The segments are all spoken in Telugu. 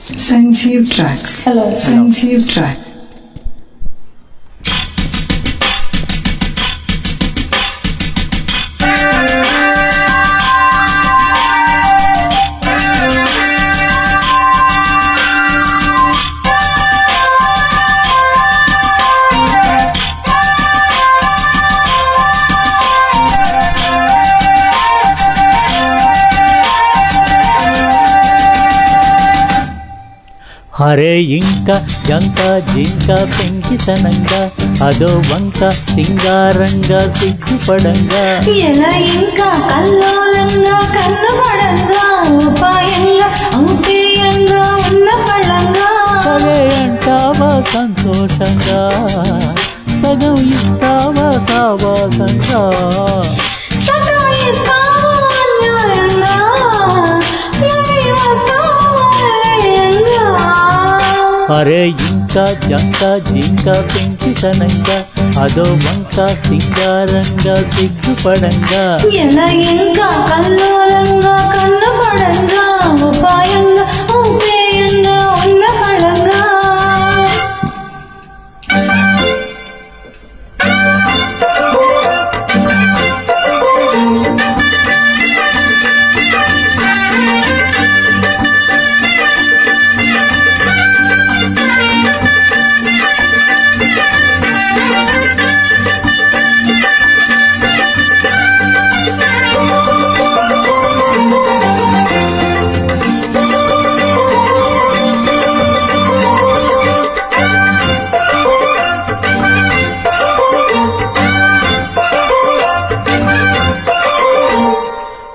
Sanjeev Tracks. Hello. Sanjeev Track. Hare ఇంక జంక జింక పెంకితనంగా అదో వంక సింగారంగా సిగ్గుపడంగా ఎలా ఇంకా కల్లోలంగా కన్నుపడంగా ఉపాయంగా ఔపేయంగా ఉన్న పళ్ళంగా సరే అంటావా సంతోషంగా సగం ఇస్తావా సావాసంగా సతాయిస్తావా అన్యాయంగా అరే ఇంకా జంక జింక పెంకితనంగా అదో వంక సింగారంగా సిగ్గుపడంగా ఎలా ఇంకా కల్లోలంగా కన్నుపడంగా ఉపాయంగా ఔపేయంగా ఉన్న పళ్ళంగా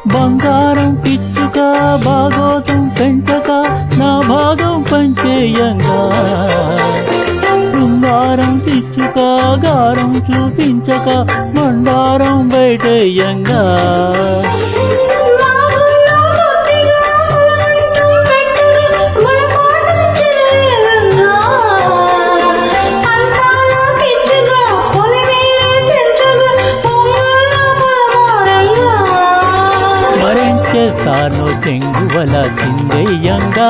బంగారం పిచ్చుక భాగోతం పెంచక నా భాగం పంచేయంగా శృంగారం పిచ్చుక గారం చూపించక మండారం బయటేయంగా చేస్తాను చెంగువల చిందయ్యంగా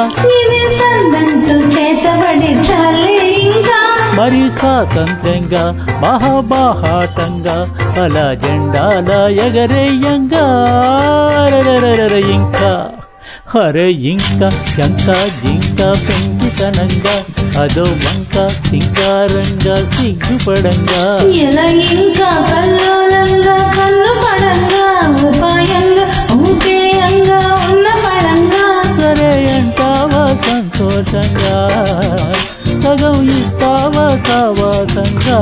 మరి స్వాతంత్రంగా మహాబాహాటంగా అలా జెండాల ఎగరేయంగా ఇంకా హరే ఇంకా శంక జింక పెంకితనంగా అదో వంక సింగారంగా సిగ్గుపడంగా ఎలా ఇంకా కల్లోలంగా కన్నుపడంగా ఉపాయంగా ఔపేయంగా ఉన్న పడంగా సరే అంటావా సంతోషంగా సగం ఇస్తావా సావాసంగా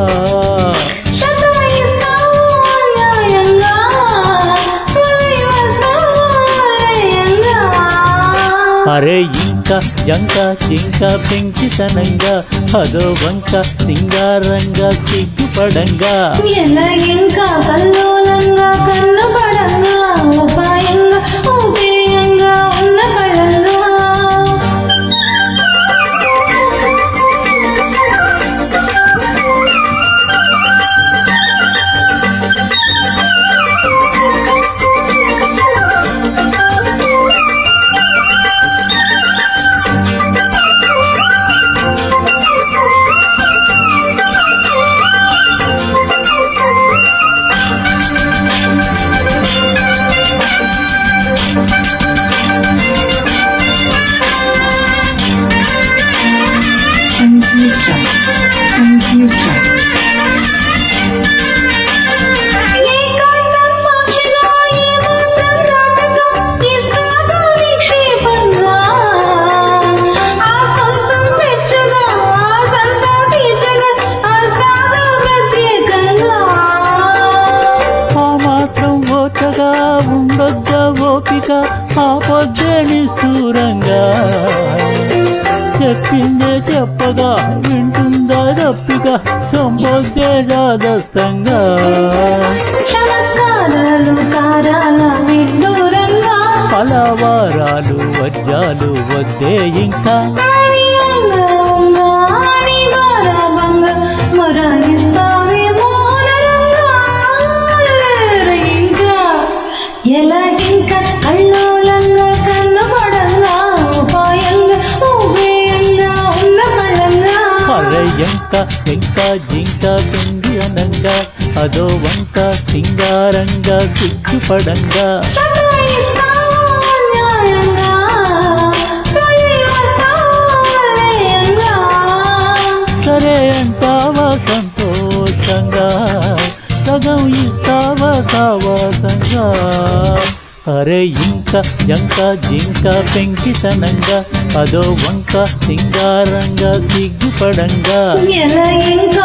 అరే ఇంకా జంక జింక పెంకితనంగా అదో వంక సింగారంగా సిగ్గుపడంగా ఎలా ఇంకా కల్లోలంగా కన్నుపడంగా ఉపాయంగా ఔపేయంగా ఉన్న పడంగా Sanjeev Tracks. Sanjeev Tracks. ఉండొద్దా ఓపిక ఆ పొద్దే నిష్ఠూరంగా చెప్పిందే చెప్పగా వింటుందా తప్పిక చంపొద్దే రాదస్తంగా పలవారాలు వజ్రాలు వద్దే ఇంకా ఎలా ఇంకా కల్లోలంగా కన్నుపడంగా ఉపాయంగా ఊహే ఎంక వెంక జింక పెండి అనంగా అదో వంక సింగారంగా సిగ్గుపడంగా సతాయిస్తావా న్యాయంగా, తొలి వస్తావా సరే అంటావా సంతోషంగా సగం ఇస్తావా సావాసంగా అరే ఇంక జంక జింక పెంకితనంగా అదో వంక సింగారంగా సిగ్గుపడంగా ఎల ఇంకా